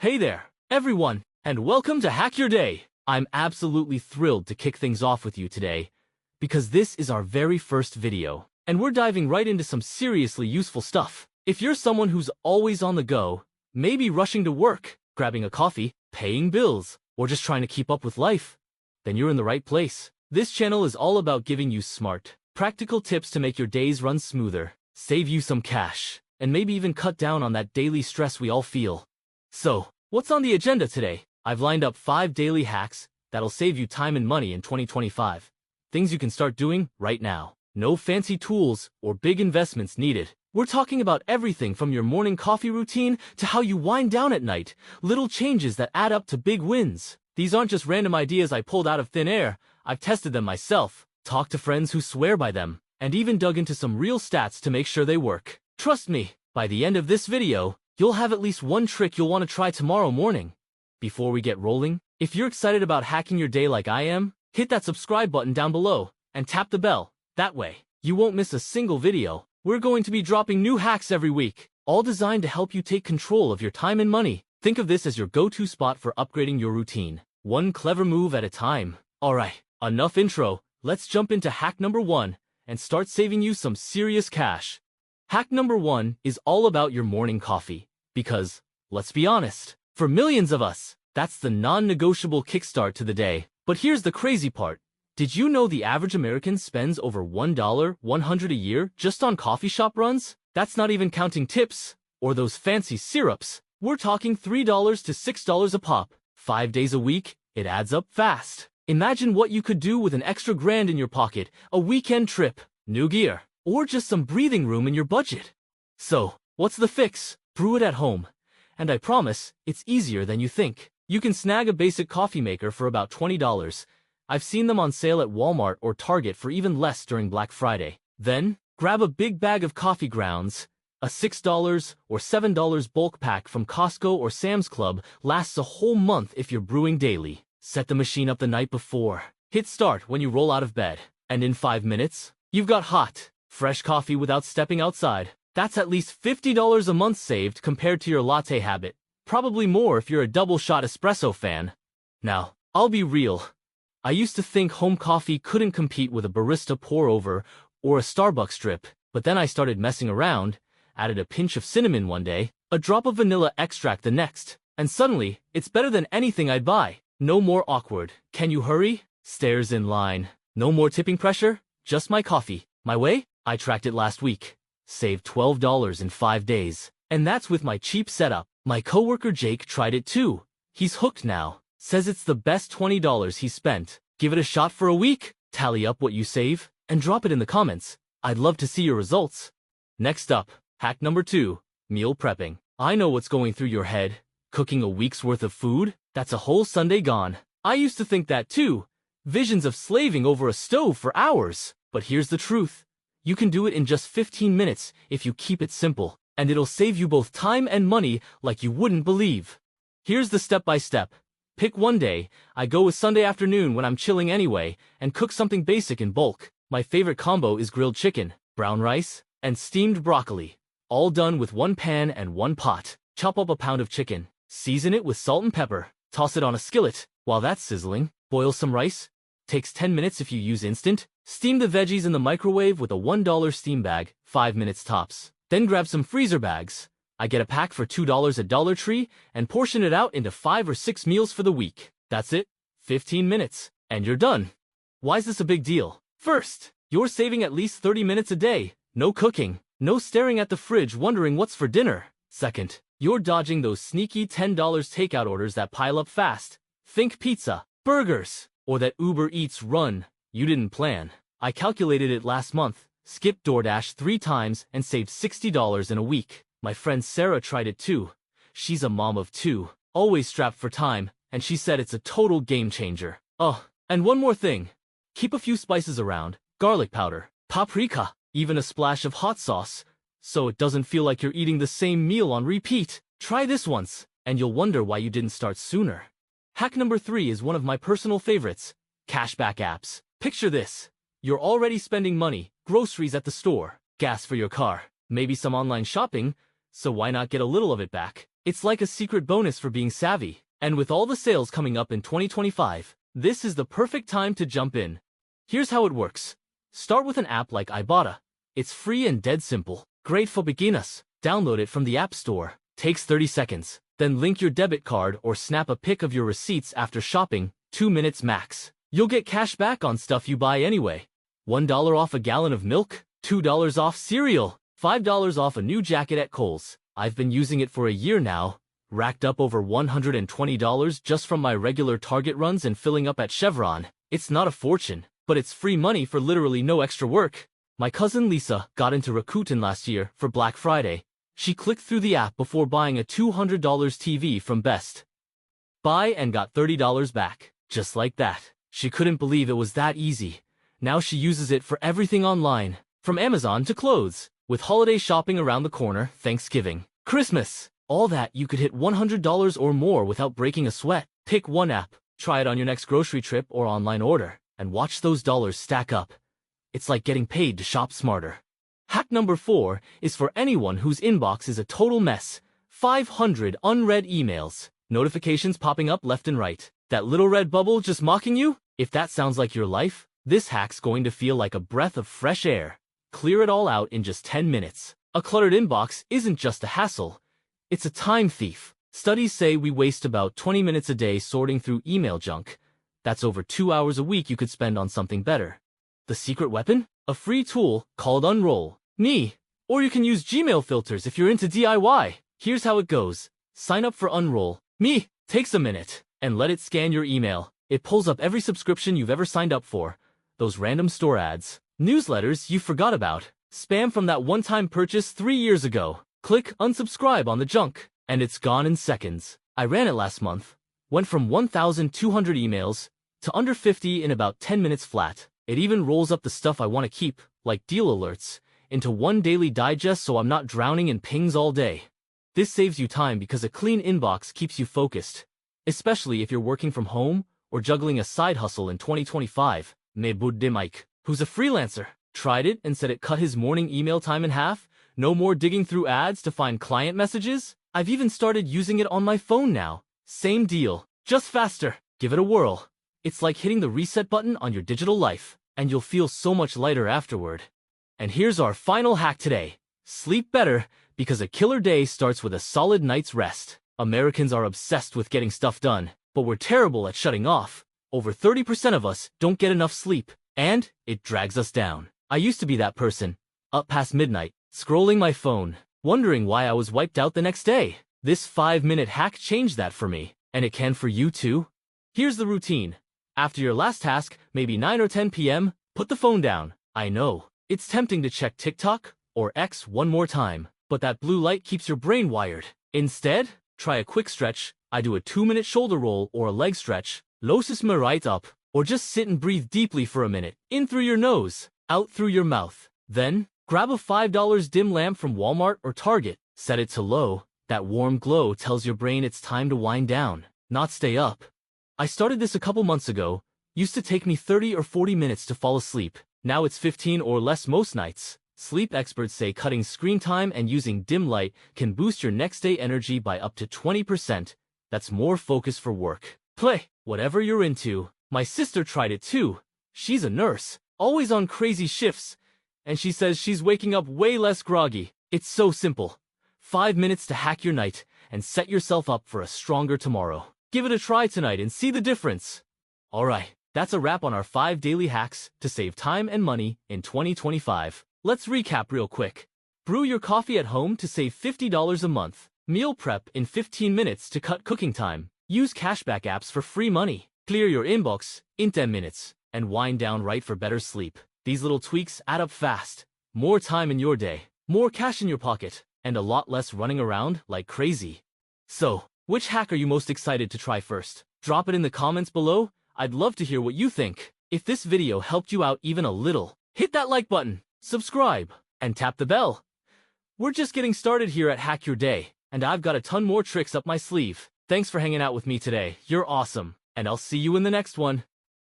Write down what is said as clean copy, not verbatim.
Hey there, everyone, and welcome to Hack Your Day. I'm absolutely thrilled to kick things off with you today, because this is our very first video, and we're diving right into some seriously useful stuff. If you're someone who's always on the go, maybe rushing to work, grabbing a coffee, paying bills, or just trying to keep up with life, then you're in the right place. This channel is all about giving you smart, practical tips to make your days run smoother, save you some cash, and maybe even cut down on that daily stress we all feel. So, what's on the agenda today? I've lined up 5 daily hacks that'll save you time and money in 2025. Things you can start doing right now. No fancy tools or big investments needed. We're talking about everything from your morning coffee routine to how you wind down at night. Little changes that add up to big wins. These aren't just random ideas I pulled out of thin air. I've tested them myself, talked to friends who swear by them, and even dug into some real stats to make sure they work. Trust me, by the end of this video, you'll have at least one trick you'll want to try tomorrow morning. Before we get rolling, if you're excited about hacking your day like I am, hit that subscribe button down below and tap the bell. That way, you won't miss a single video. We're going to be dropping new hacks every week, all designed to help you take control of your time and money. Think of this as your go-to spot for upgrading your routine, one clever move at a time. Alright, enough intro, let's jump into hack number 1 and start saving you some serious cash. Hack number 1 is all about your morning coffee. Because, let's be honest, for millions of us, that's the non-negotiable kickstart to the day. But here's the crazy part. Did you know the average American spends over $100 a year just on coffee shop runs? That's not even counting tips, or those fancy syrups. We're talking $3 to $6 a pop. 5 days a week, it adds up fast. Imagine what you could do with an extra grand in your pocket, a weekend trip, new gear, or just some breathing room in your budget. So, what's the fix? Brew it at home. And I promise, it's easier than you think. You can snag a basic coffee maker for about $20. I've seen them on sale at Walmart or Target for even less during Black Friday. Then, grab a big bag of coffee grounds. A $6 or $7 bulk pack from Costco or Sam's Club lasts a whole month if you're brewing daily. Set the machine up the night before. Hit start when you roll out of bed. And in 5 minutes, you've got hot, fresh coffee without stepping outside. That's at least $50 a month saved compared to your latte habit. Probably more if you're a double-shot espresso fan. Now, I'll be real. I used to think home coffee couldn't compete with a barista pour-over or a Starbucks drip, but then I started messing around, added a pinch of cinnamon one day, a drop of vanilla extract the next, and suddenly, it's better than anything I'd buy. No more awkward, "Can you hurry?" stares in line. No more tipping pressure, just my coffee. My way? I tracked it last week. Saved $12 in 5 days. And that's with my cheap setup. My coworker Jake tried it too. He's hooked now. Says it's the best $20 he's spent. Give it a shot for a week. Tally up what you save, and drop it in the comments. I'd love to see your results. Next up, hack number 2, meal prepping. I know what's going through your head. Cooking a week's worth of food? That's a whole Sunday gone. I used to think that too. Visions of slaving over a stove for hours. But here's the truth. You can do it in just 15 minutes if you keep it simple, and it'll save you both time and money like you wouldn't believe. Here's the step-by-step. Pick one day. I go with Sunday afternoon when I'm chilling anyway, and cook something basic in bulk. My favorite combo is grilled chicken, brown rice, and steamed broccoli. All done with one pan and one pot. Chop up a pound of chicken. Season it with salt and pepper. Toss it on a skillet. While that's sizzling, boil some rice. Takes 10 minutes if you use instant. Steam the veggies in the microwave with a $1 steam bag, 5 minutes tops. Then grab some freezer bags. I get a pack for $2 at Dollar Tree and portion it out into 5 or 6 meals for the week. That's it. 15 minutes. And you're done. Why's this a big deal? First, you're saving at least 30 minutes a day. No cooking. No staring at the fridge wondering what's for dinner. Second, you're dodging those sneaky $10 takeout orders that pile up fast. Think pizza, burgers, or that Uber Eats run you didn't plan. I calculated it last month, skipped DoorDash 3 times and saved $60 in a week. My friend Sarah tried it too. She's a mom of 2, always strapped for time, and she said it's a total game changer. Oh, and one more thing. Keep a few spices around, garlic powder, paprika, even a splash of hot sauce, so it doesn't feel like you're eating the same meal on repeat. Try this once, and you'll wonder why you didn't start sooner. Hack number 3 is one of my personal favorites, cashback apps. Picture this. You're already spending money, groceries at the store, gas for your car, maybe some online shopping, so why not get a little of it back? It's like a secret bonus for being savvy. And with all the sales coming up in 2025, this is the perfect time to jump in. Here's how it works. Start with an app like Ibotta. It's free and dead simple. Great for beginners. Download it from the App Store. Takes 30 seconds. Then link your debit card or snap a pic of your receipts after shopping, 2 minutes max. You'll get cash back on stuff you buy anyway. $1 off a gallon of milk, $2 off cereal, $5 off a new jacket at Kohl's. I've been using it for a year now. Racked up over $120 just from my regular Target runs and filling up at Chevron. It's not a fortune, but it's free money for literally no extra work. My cousin Lisa got into Rakuten last year for Black Friday. She clicked through the app before buying a $200 TV from Best Buy and got $30 back. Just like that. She couldn't believe it was that easy. Now she uses it for everything online, from Amazon to clothes. With holiday shopping around the corner, Thanksgiving, Christmas, all that, you could hit $100 or more without breaking a sweat. Pick one app, try it on your next grocery trip or online order, and watch those dollars stack up. It's like getting paid to shop smarter. Hack number 4 is for anyone whose inbox is a total mess. 500 unread emails, notifications popping up left and right. That little red bubble just mocking you? If that sounds like your life, this hack's going to feel like a breath of fresh air. Clear it all out in just 10 minutes. A cluttered inbox isn't just a hassle. It's a time thief. Studies say we waste about 20 minutes a day sorting through email junk. That's over 2 hours a week you could spend on something better. The secret weapon? A free tool called Unroll Me. Or you can use Gmail filters if you're into DIY. Here's how it goes. Sign up for Unroll Me. Takes a minute. And let it scan your email. It pulls up every subscription you've ever signed up for. Those random store ads. Newsletters you forgot about. Spam from that one-time purchase 3 years ago. Click unsubscribe on the junk, and it's gone in seconds. I ran it last month. Went from 1,200 emails to under 50 in about 10 minutes flat. It even rolls up the stuff I want to keep, like deal alerts, into one daily digest so I'm not drowning in pings all day. This saves you time because a clean inbox keeps you focused, especially if you're working from home or juggling a side hustle in 2025. Me budde Mike, who's a freelancer, tried it and said it cut his morning email time in half. No more digging through ads to find client messages. I've even started using it on my phone now. Same deal, just faster. Give it a whirl. It's like hitting the reset button on your digital life, and you'll feel so much lighter afterward. And here's our final hack today. Sleep better, because a killer day starts with a solid night's rest. Americans are obsessed with getting stuff done, but we're terrible at shutting off. Over 30% of us don't get enough sleep, and it drags us down. I used to be that person, up past midnight, scrolling my phone, wondering why I was wiped out the next day. This 5-minute hack changed that for me, and it can for you too. Here's the routine. After your last task, maybe 9 or 10 p.m., put the phone down. I know, it's tempting to check TikTok or X one more time, but that blue light keeps your brain wired. Instead, try a quick stretch. I do a 2-minute shoulder roll or a leg stretch. Losis me right up. Or just sit and breathe deeply for a minute. In through your nose, out through your mouth. Then, grab a $5 dim lamp from Walmart or Target. Set it to low. That warm glow tells your brain it's time to wind down, not stay up. I started this a couple months ago. Used to take me 30 or 40 minutes to fall asleep. Now it's 15 or less most nights. Sleep experts say cutting screen time and using dim light can boost your next day energy by up to 20%. That's more focus for work, play, whatever you're into. My sister tried it too. She's a nurse, always on crazy shifts, and she says she's waking up way less groggy. It's so simple. 5 minutes to hack your night and set yourself up for a stronger tomorrow. Give it a try tonight and see the difference. Alright, that's a wrap on our 5 daily hacks to save time and money in 2025. Let's recap real quick. Brew your coffee at home to save $50 a month. Meal prep in 15 minutes to cut cooking time. Use Cashback apps for free money. Clear your inbox in 10 minutes. And wind down right for better sleep. These little tweaks add up fast. More time in your day, more cash in your pocket, and a lot less running around like crazy. So, which hack are you most excited to try first? Drop it in the comments below. I'd love to hear what you think. If this video helped you out even a little, hit that like button, subscribe, and tap the bell. We're just getting started here at Hack Your Day, and I've got a ton more tricks up my sleeve. Thanks for hanging out with me today. You're awesome, and I'll see you in the next one.